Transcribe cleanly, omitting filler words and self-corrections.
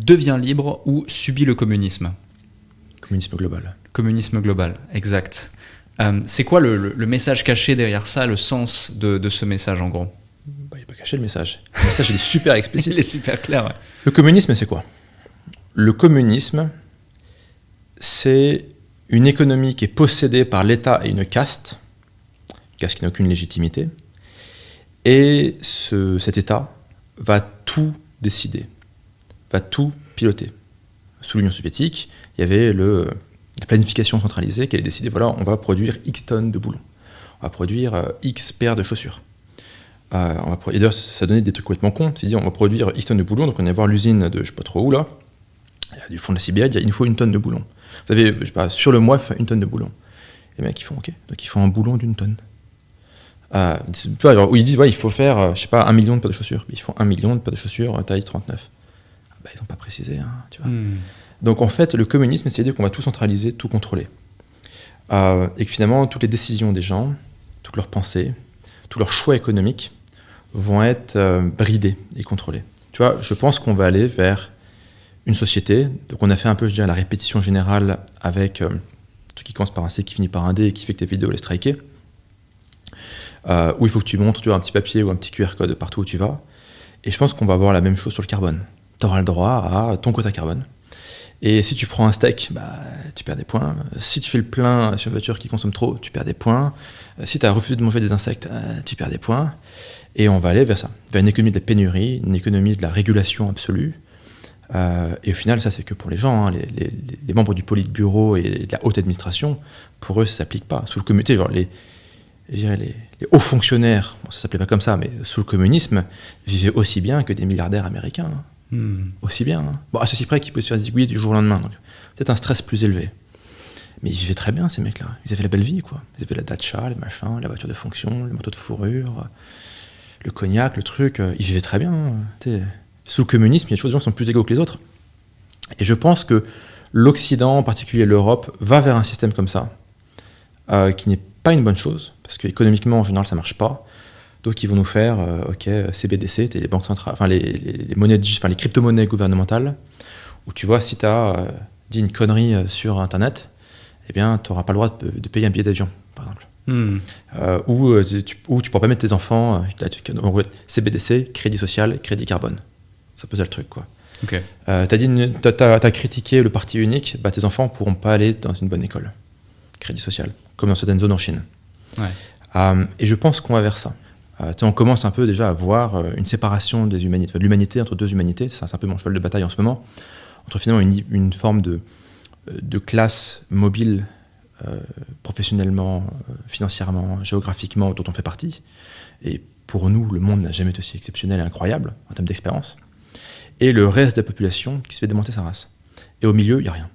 devient libre ou subit le communisme? Communisme global. Communisme global, exact. C'est quoi le message caché derrière ça, le sens de ce message en gros? Il n'est pas caché le message. Le message il est super explicite. Il est super clair. Ouais. Le communisme, c'est quoi? Le communisme, c'est une économie qui est possédée par l'État et une caste qui n'a aucune légitimité. Et cet État va tout décider, va tout piloter. Sous l'Union soviétique, il y avait la planification centralisée qui allait décider, voilà, on va produire X tonnes de boulons, on va produire X paires de chaussures. Et d'ailleurs, ça donnait des trucs complètement cons. C'est-à-dire, on va produire X tonnes de boulons, donc on allait voir l'usine de je sais pas trop où, là, du fond de la Sibérie, il nous faut 1 tonne de boulons. Vous savez, je sais pas, sur le mois, il faut 1 tonne de boulons. Et les mecs, ils font, ok, donc ils font un boulon d'1 tonne. Tu vois, alors, où ils disent, ouais, il faut faire, je sais pas, 1 million de paires de chaussures. Ils font 1 million de paires de chaussures, taille 39. Ils n'ont pas précisé, hein, tu vois. Donc en fait, le communisme, c'est l'idée qu'on va tout centraliser, tout contrôler. Et que finalement, toutes les décisions des gens, toutes leurs pensées, tous leurs choix économiques vont être bridés et contrôlés. Tu vois, je pense qu'on va aller vers une société, donc on a fait un peu, je dirais, la répétition générale avec ce qui commence par un C, qui finit par un D, et qui fait que tes vidéos les striker, où il faut que tu montres, tu vois, un petit papier ou un petit QR code partout où tu vas. Et je pense qu'on va avoir la même chose sur le carbone. Tu auras le droit à ton quota carbone. Et si tu prends un steak, tu perds des points. Si tu fais le plein sur une voiture qui consomme trop, tu perds des points. Si tu as refusé de manger des insectes, tu perds des points. Et on va aller vers ça, vers une économie de la pénurie, une économie de la régulation absolue. Et au final, ça, c'est que pour les gens, hein, les membres du Politburo et de la haute administration, pour eux, ça ne s'applique pas. Sous le comité, genre les hauts fonctionnaires, bon, ça ne s'appelait pas comme ça, mais sous le communisme, vivaient aussi bien que des milliardaires américains. Hein. Aussi bien. Hein. Bon, à ceci près qu'ils pouvaient se faire zigouiller du jour au lendemain. Donc, peut-être un stress plus élevé. Mais ils vivaient très bien, ces mecs-là. Ils avaient la belle vie, quoi. Ils avaient la Dacia, les machins, la voiture de fonction, le manteau de fourrure, le cognac, le truc. Ils vivaient très bien. Hein. Sous le communisme, il y a toujours des gens qui sont plus égaux que les autres. Et je pense que l'Occident, en particulier l'Europe, va vers un système comme ça, qui n'est pas une bonne chose, parce qu'économiquement, en général, ça ne marche pas. Donc, ils vont nous faire, CBDC, les banques centrales, enfin, les monnaies, enfin, les crypto-monnaies gouvernementales, où tu vois, si tu as dit une connerie sur Internet, eh bien, tu n'auras pas le droit de payer un billet d'avion, par exemple. Ou tu ne pourras pas mettre tes enfants, CBDC, crédit social, crédit carbone. Ça posait le truc, quoi. Okay. T'as critiqué le parti unique, tes enfants ne pourront pas aller dans une bonne école. Crédit social, comme dans certaines zones en Chine. Ouais. Et je pense qu'on va vers ça. On commence un peu déjà à voir une séparation des humanités, de l'humanité entre deux humanités, c'est un peu mon cheval de bataille en ce moment, entre finalement une forme de classe mobile, professionnellement, financièrement, géographiquement, dont on fait partie. Et pour nous, le monde n'a jamais été aussi exceptionnel et incroyable en termes d'expérience. Et le reste de la population qui se fait démonter sa race. Et au milieu, il n'y a rien.